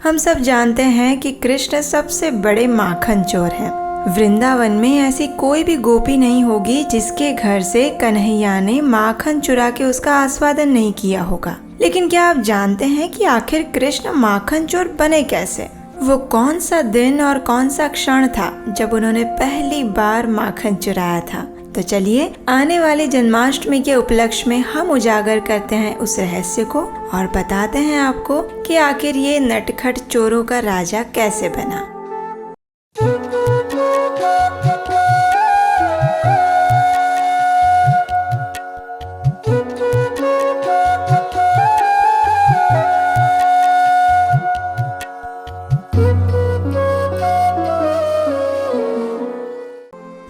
हम सब जानते हैं कि कृष्ण सबसे बड़े माखन चोर हैं। वृंदावन में ऐसी कोई भी गोपी नहीं होगी जिसके घर से कन्हैया ने माखन चुरा के उसका आस्वादन नहीं किया होगा। लेकिन क्या आप जानते हैं कि आखिर कृष्ण माखन चोर बने कैसे? वो कौन सा दिन और कौन सा क्षण था जब उन्होंने पहली बार माखन चुराया था? तो चलिए आने वाली जन्माष्टमी के उपलक्ष्य में हम उजागर करते हैं उस रहस्य को और बताते हैं आपको कि आखिर ये नटखट चोरों का राजा कैसे बना।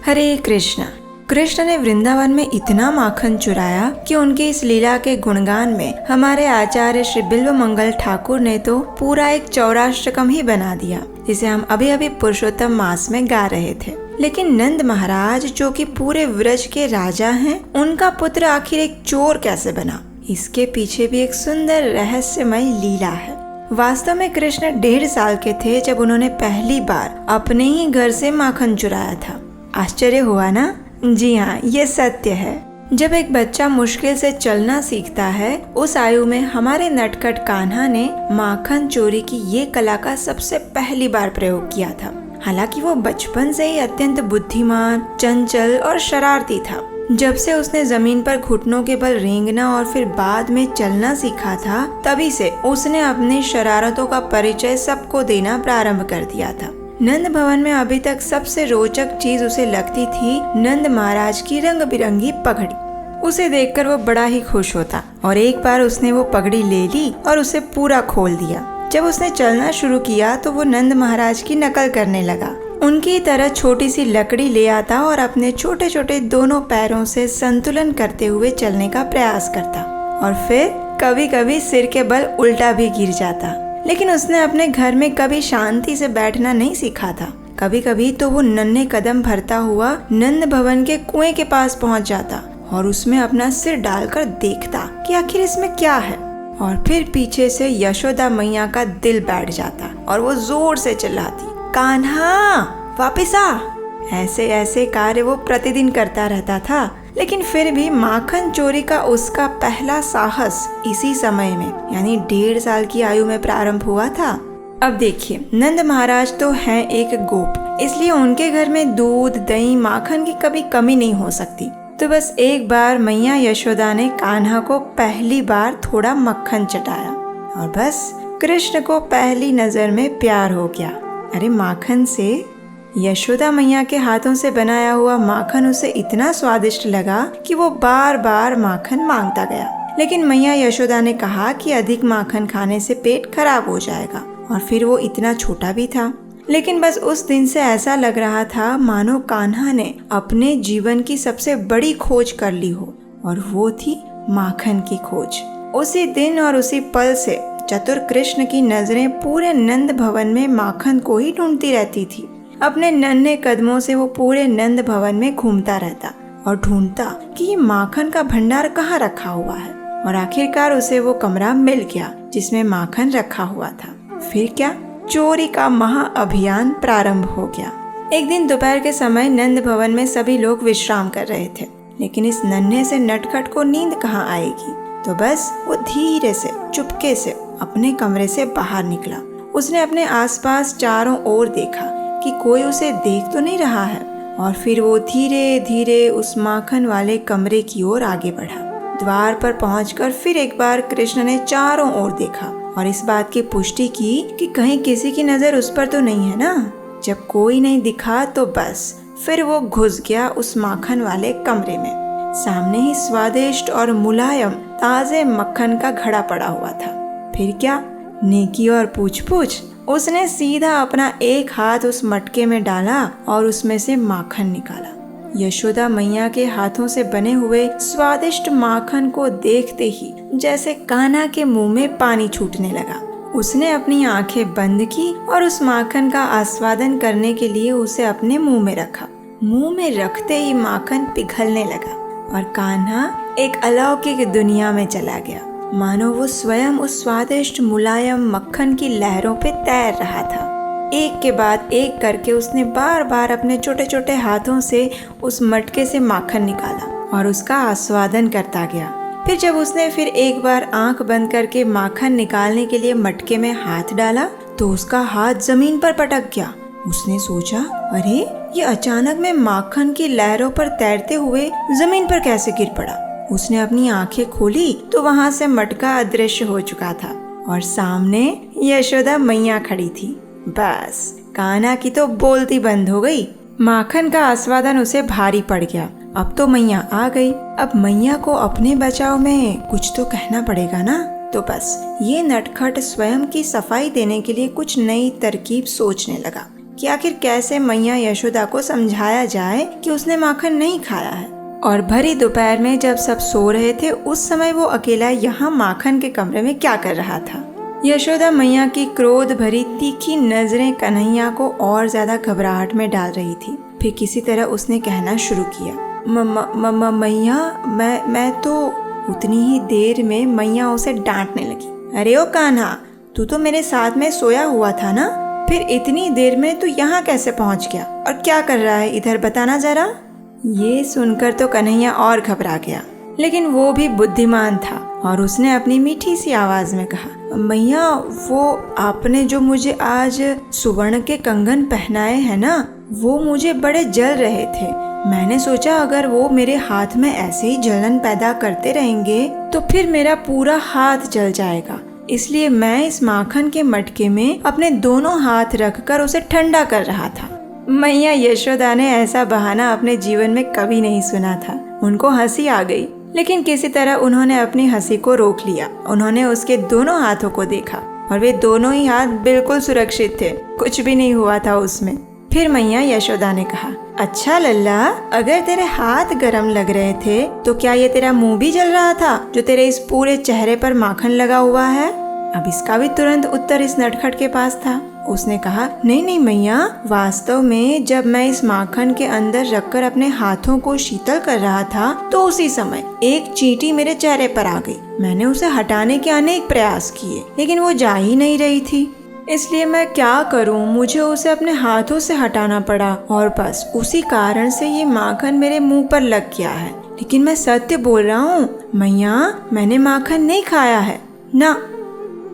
हरे कृष्णा। कृष्ण ने वृंदावन में इतना माखन चुराया कि उनकी इस लीला के गुणगान में हमारे आचार्य श्री बिल्वमंगल ठाकुर ने तो पूरा एक चौराष्टकम ही बना दिया, जिसे हम अभी अभी पुरुषोत्तम मास में गा रहे थे। लेकिन नंद महाराज जो कि पूरे व्रज के राजा हैं, उनका पुत्र आखिर एक चोर कैसे बना? इसके पीछे भी एक सुंदर रहस्यमय लीला है। वास्तव में कृष्ण 1.5 साल के थे जब उन्होंने पहली बार अपने ही घर से माखन चुराया था। आश्चर्य हुआ ना? जी हाँ, ये सत्य है। जब एक बच्चा मुश्किल से चलना सीखता है, उस आयु में हमारे नटखट कान्हा ने माखन चोरी की ये कला का सबसे पहली बार प्रयोग किया था। हालांकि वो बचपन से ही अत्यंत बुद्धिमान, चंचल और शरारती था। जब से उसने जमीन पर घुटनों के बल रेंगना और फिर बाद में चलना सीखा था, तभी से उसने अपनी शरारतों का परिचय सबको देना प्रारंभ कर दिया था। नंद भवन में अभी तक सबसे रोचक चीज उसे लगती थी नंद महाराज की रंग बिरंगी पगड़ी। उसे देखकर वो बड़ा ही खुश होता और एक बार उसने वो पगड़ी ले ली और उसे पूरा खोल दिया। जब उसने चलना शुरू किया तो वो नंद महाराज की नकल करने लगा। उनकी तरह छोटी सी लकड़ी ले आता और अपने छोटे छोटे दोनों पैरों से संतुलन करते हुए चलने का प्रयास करता और फिर कभी कभी सिर के बल उल्टा भी गिर जाता। लेकिन उसने अपने घर में कभी शांति से बैठना नहीं सीखा था। कभी कभी तो वो नन्हे कदम भरता हुआ नंद भवन के कुएं के पास पहुंच जाता और उसमें अपना सिर डालकर देखता कि आखिर इसमें क्या है। और फिर पीछे से यशोदा मैया का दिल बैठ जाता और वो जोर से चिल्लाती, कान्हा वापिस आ। ऐसे ऐसे कार्य वो प्रतिदिन करता रहता था। लेकिन फिर भी माखन चोरी का उसका पहला साहस इसी समय में यानी 1.5 साल की आयु में प्रारंभ हुआ था। अब देखिए, नंद महाराज तो हैं एक गोप, इसलिए उनके घर में दूध, दही, माखन की कभी कमी नहीं हो सकती। तो बस एक बार मैया यशोदा ने कान्हा को पहली बार थोड़ा मक्खन चटाया और बस कृष्ण को पहली नजर में प्यार हो गया। अरे माखन से यशोदा मैया के हाथों से बनाया हुआ माखन उसे इतना स्वादिष्ट लगा कि वो बार बार माखन मांगता गया। लेकिन मैया यशोदा ने कहा कि अधिक माखन खाने से पेट खराब हो जाएगा और फिर वो इतना छोटा भी था। लेकिन बस उस दिन से ऐसा लग रहा था मानो कान्हा ने अपने जीवन की सबसे बड़ी खोज कर ली हो और वो थी माखन की खोज। उसी दिन और उसी पल से चतुर कृष्ण की नजरें पूरे नंद भवन में माखन को ही ढूंढती रहती थी। अपने नन्हे कदमों से वो पूरे नंद भवन में घूमता रहता और ढूंढता कि ये माखन का भंडार कहाँ रखा हुआ है। और आखिरकार उसे वो कमरा मिल गया जिसमें माखन रखा हुआ था। फिर क्या, चोरी का महा अभियान प्रारंभ हो गया। एक दिन दोपहर के समय नंद भवन में सभी लोग विश्राम कर रहे थे। लेकिन इस नन्हे से नटखट को नींद कहाँ आएगी, तो बस वो धीरे से चुपके से अपने कमरे से बाहर निकला। उसने अपने आसपास चारों ओर देखा कि कोई उसे देख तो नहीं रहा है और फिर वो धीरे धीरे उस माखन वाले कमरे की ओर आगे बढ़ा। द्वार पर पहुंचकर फिर एक बार कृष्ण ने चारों ओर देखा और इस बात की पुष्टि की कि कहीं किसी की नजर उस पर तो नहीं है ना। जब कोई नहीं दिखा तो बस फिर वो घुस गया उस माखन वाले कमरे में। सामने ही स्वादिष्ट और मुलायम ताजे मक्खन का घड़ा पड़ा हुआ था। फिर क्या, नेकी और पूछ उसने सीधा अपना एक हाथ उस मटके में डाला और उसमें से माखन निकाला। यशोदा मैया के हाथों से बने हुए स्वादिष्ट माखन को देखते ही जैसे कान्हा के मुंह में पानी छूटने लगा। उसने अपनी आंखें बंद की और उस माखन का आस्वादन करने के लिए उसे अपने मुंह में रखा। मुंह में रखते ही माखन पिघलने लगा और कान्हा एक अलौकिक दुनिया में चला गया। मानो वो स्वयं उस स्वादिष्ट मुलायम मक्खन की लहरों पे तैर रहा था। एक के बाद एक करके उसने बार बार अपने छोटे छोटे हाथों से उस मटके से माखन निकाला और उसका आस्वादन करता गया। फिर जब उसने फिर एक बार आंख बंद करके माखन निकालने के लिए मटके में हाथ डाला तो उसका हाथ जमीन पर पटक गया। उसने सोचा, अरे ये अचानक में माखन की लहरों पर तैरते हुए जमीन पर कैसे गिर पड़ा। उसने अपनी आंखें खोली तो वहाँ से मटका अदृश्य हो चुका था और सामने यशोदा मैया खड़ी थी। बस कान्हा की तो बोलती बंद हो गई। माखन का आस्वादन उसे भारी पड़ गया। अब तो मैया आ गई। अब मैया को अपने बचाव में कुछ तो कहना पड़ेगा ना। तो बस ये नटखट स्वयं की सफाई देने के लिए कुछ नई तरकीब सोचने लगा कि आखिर कैसे मैया यशोदा को समझाया जाए कि उसने माखन नहीं खाया है। और भरी दोपहर में जब सब सो रहे थे उस समय वो अकेला यहाँ माखन के कमरे में क्या कर रहा था। यशोदा मैया की क्रोध भरी तीखी नजरें कन्हैया को और ज्यादा घबराहट में डाल रही थी। फिर किसी तरह उसने कहना शुरू किया, मैया मैं तो। उतनी ही देर में मैया उसे डांटने लगी, अरे ओ कान्हा, तू तो मेरे साथ में सोया हुआ था ना, फिर इतनी देर में तू यहाँ कैसे पहुँच गया और क्या कर रहा है इधर, बताना जरा। ये सुनकर तो कन्हैया और घबरा गया, लेकिन वो भी बुद्धिमान था और उसने अपनी मीठी सी आवाज में कहा, मैया वो आपने जो मुझे आज सुवर्ण के कंगन पहनाए हैं ना, वो मुझे बड़े जल रहे थे। मैंने सोचा अगर वो मेरे हाथ में ऐसे ही जलन पैदा करते रहेंगे तो फिर मेरा पूरा हाथ जल जाएगा। इसलिए मैं इस माखन के मटके में अपने दोनों हाथ रखकर उसे ठंडा कर रहा था। मैया यशोदा ने ऐसा बहाना अपने जीवन में कभी नहीं सुना था। उनको हंसी आ गई, लेकिन किसी तरह उन्होंने अपनी हंसी को रोक लिया। उन्होंने उसके दोनों हाथों को देखा और वे दोनों ही हाथ बिल्कुल सुरक्षित थे, कुछ भी नहीं हुआ था उसमें। फिर मैया यशोदा ने कहा, अच्छा लल्ला, अगर तेरे हाथ गरम लग रहे थे तो क्या ये तेरा मुंह भी जल रहा था जो तेरे इस पूरे चेहरे पर माखन लगा हुआ है। अब इसका भी तुरंत उत्तर इस नटखट के पास था। उसने कहा, नहीं नहीं मैया, वास्तव में जब मैं इस माखन के अंदर रखकर अपने हाथों को शीतल कर रहा था तो उसी समय एक चींटी मेरे चेहरे पर आ गई। मैंने उसे हटाने के अनेक प्रयास किए, लेकिन वो जा ही नहीं रही थी। इसलिए मैं क्या करूं, मुझे उसे अपने हाथों से हटाना पड़ा और बस उसी कारण से ये माखन मेरे मुंह पर लग गया है। लेकिन मैं सत्य बोल रहा हूँ मैया, मैंने माखन नहीं खाया है ना।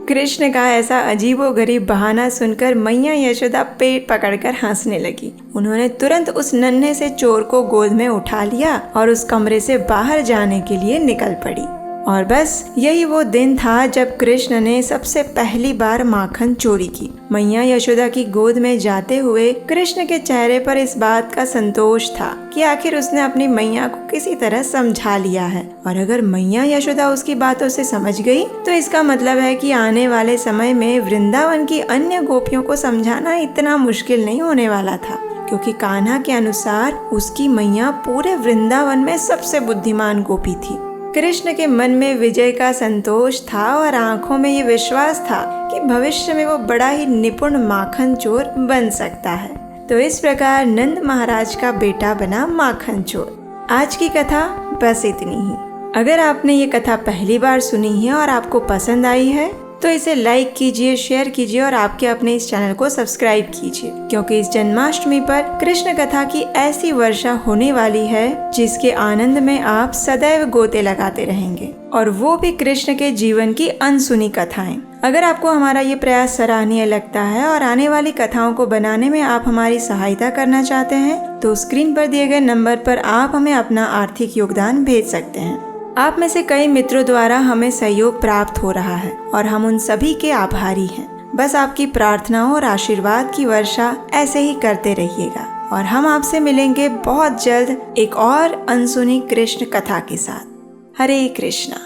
कृष्ण का ऐसा अजीबोगरीब बहाना सुनकर मैया यशोदा पेट पकड़कर हंसने लगी। उन्होंने तुरंत उस नन्हे से चोर को गोद में उठा लिया और उस कमरे से बाहर जाने के लिए निकल पड़ी। और बस यही वो दिन था जब कृष्ण ने सबसे पहली बार माखन चोरी की। मैया यशोदा की गोद में जाते हुए कृष्ण के चेहरे पर इस बात का संतोष था कि आखिर उसने अपनी मैया को किसी तरह समझा लिया है। और अगर मैया यशोदा उसकी बातों से समझ गई तो इसका मतलब है कि आने वाले समय में वृंदावन की अन्य गोपियों को समझाना इतना मुश्किल नहीं होने वाला था, क्योंकि कान्हा के अनुसार उसकी मैया पूरे वृंदावन में सबसे बुद्धिमान गोपी थी। कृष्ण के मन में विजय का संतोष था और आंखों में ये विश्वास था कि भविष्य में वो बड़ा ही निपुण माखन चोर बन सकता है। तो इस प्रकार नंद महाराज का बेटा बना माखन चोर। आज की कथा बस इतनी ही। अगर आपने ये कथा पहली बार सुनी है और आपको पसंद आई है तो इसे लाइक कीजिए, शेयर कीजिए और आपके अपने इस चैनल को सब्सक्राइब कीजिए, क्योंकि इस जन्माष्टमी पर कृष्ण कथा की ऐसी वर्षा होने वाली है जिसके आनंद में आप सदैव गोते लगाते रहेंगे, और वो भी कृष्ण के जीवन की अनसुनी कथाएं। अगर आपको हमारा ये प्रयास सराहनीय लगता है और आने वाली कथाओं को बनाने में आप हमारी सहायता करना चाहते हैं तो स्क्रीन पर दिए गए नंबर पर आप हमें अपना आर्थिक योगदान भेज सकते हैं। आप में से कई मित्रों द्वारा हमें सहयोग प्राप्त हो रहा है और हम उन सभी के आभारी हैं। बस आपकी प्रार्थनाओं और आशीर्वाद की वर्षा ऐसे ही करते रहिएगा और हम आपसे मिलेंगे बहुत जल्द एक और अनसुनी कृष्ण कथा के साथ। हरे कृष्णा।